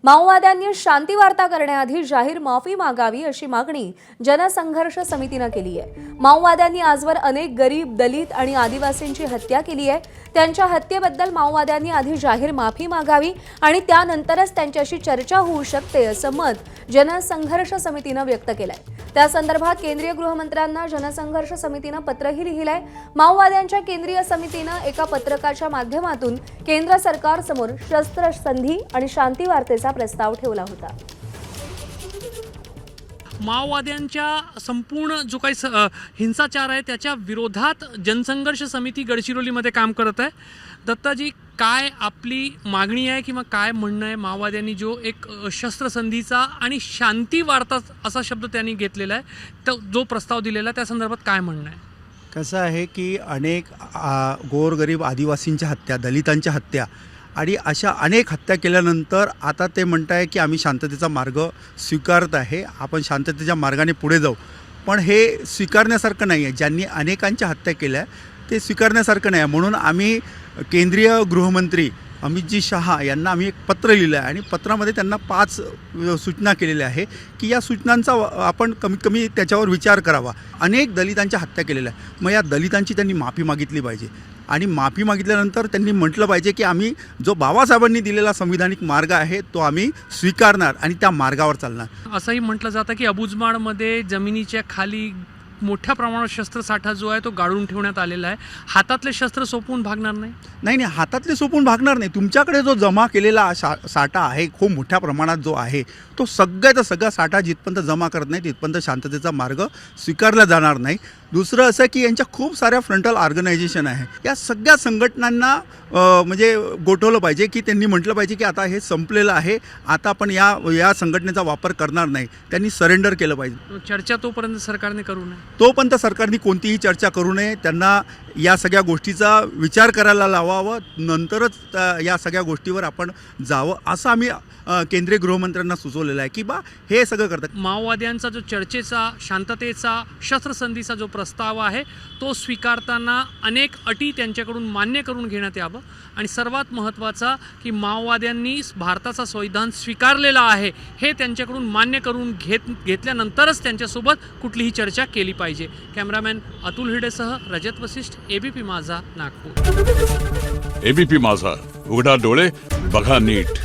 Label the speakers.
Speaker 1: माओवाद्यांनी शांती वार्ता करण्याआधी जाहीर माफी मागावी अशी मागणी जनसंघर्ष समितीने केली आहे। माओवाद्यांनी आजवर अनेक गरीब, दलित आणि आदिवासींची हत्या केली आहे। त्यांच्या हत्येबद्दल माओवाद्यांनी आधी जाहीर माफी मागावी आणि त्यानंतरच त्यांच्याशी चर्चा होऊ शकते असं मत जनसंघर्ष समितीने व्यक्त केलंय। त्या संदर्भात केंद्रीय गृहमंत्र्यांना जनसंघर्ष समितीने पत्रही लिहिलंय। माओवाद्यांच्या केंद्रीय समितीने एका पत्रकाच्या माध्यमातून केंद्र सरकारसमोर शस्त्रसंधी आणि शांती वार्तेचा प्रस्ताव ठेवला होता।
Speaker 2: माओवाद्यांच्या संपूर्ण जो काही हिंसाचार आहे त्याच्या विरोधात जनसंघर्ष समिती गडचिरोलीमध्ये काम करत आहे। दत्ताजी, काय आपली मागणी आहे किंवा काय म्हणणं आहे? माओवाद्यांनी जो एक शस्त्रसंधीचा आणि शांती वार्ता असा शब्द त्यांनी घेतलेला आहे, तर जो प्रस्ताव दिलेला त्या संदर्भात काय म्हणणं आहे?
Speaker 3: कसं आहे की अनेक गोरगरीब आदिवासींच्या हत्या, दलितांच्या हत्या आणि अशा अनेक हत्या केल्यानंतर आता ते म्हणत आहे की आम्ही शांततेचा मार्ग स्वीकारत आहे, आपण शांततेच्या मार्गाने पुढे जाऊ। पण हे स्वीकारण्यासारखं नाही आहे। ज्यांनी अनेकांच्या हत्या केल्या ते स्वीकारण्यासारखं नाही आहे। म्हणून आम्ही केंद्रीय गृहमंत्री अमितजी शहा यांना आम्ही एक पत्र लिहिलं आहे आणि पत्रामध्ये त्यांना 5 सूचना केलेल्या आहे की या सूचनांचा आपण कमीत कमी त्याच्यावर विचार करावा। अनेक दलितांच्या हत्या केलेल्या आहे, मग या दलितांची त्यांनी माफी मागितली पाहिजे आणि माफी मागितल्यानंतर त्यांनी म्हटलं पाहिजे की आम्ही जो बाबासाहेबांनी दिलेला संविधानिक मार्ग आहे तो आम्ही स्वीकारणार आणि त्या मार्गावर चालणार।
Speaker 2: असंही म्हटलं जातं की अबुजमाडमध्ये जमिनीच्या खाली मोठ्या प्रमाणात शस्त्रसाठा जो आहे तो गाळून ठेवण्यात आलेला आहे। हातातले शस्त्र सोपवून भागणार नाही?
Speaker 3: नाही, हातातले सोपून भागणार नाही। तुमच्याकडे जो जमा केलेला साठा आहे, खूप मोठ्या प्रमाणात जो आहे, तो सगळ्याचा सगळा साठा जिथपर्यंत जमा करत नाही तिथपर्यंत शांततेचा मार्ग स्वीकारला जाणार नाही। दुसरं असं की यांच्या खूप साऱ्या फ्रंटल ऑर्गनायझेशन आहे, या सगळ्या संघटनांना म्हणजे गोठवलं पाहिजे की त्यांनी म्हटलं पाहिजे की आता हे संपलेलं आहे, आता आपण या संघटनेचा वापर करणार नाही। त्यांनी सरेंडर केलं पाहिजे।
Speaker 2: चर्चा तोपर्यंत सरकारने करू नये?
Speaker 3: तोपर्यंत सरकारने कोणतीही चर्चा करू नये। त्यांना या सगळ्या गोष्टीचा विचार करायला लावावं, नंतरच या सगळ्या गोष्टीवर आपण जावं असं आम्ही केंद्रीय गृहमंत्र्यांना सुचवलेलं आहे की बा हे सगळं करतात।
Speaker 2: माओवाद्यांचा जो चर्चेचा, शांततेचा, शस्त्रसंधीचा जो प्रस्ताव आहे तो स्वीकारताना अनेक अटी त्यांच्याकडून मान्य करून घेण्यात यावं आणि सर्वात महत्त्वाचा की माओवाद्यांनी भारताचा संविधान स्वीकारलेला आहे हे त्यांच्याकडून मान्य करून घेतल्यानंतरच त्यांच्यासोबत कुठलीही चर्चा केली पाहिजे। कॅमेरामॅन अतुल हिडेसह रजत वशिष्ठ, एबीपी माझा, नागपूर।
Speaker 4: एबीपी माझा, उघडा डोळे बघा नीट।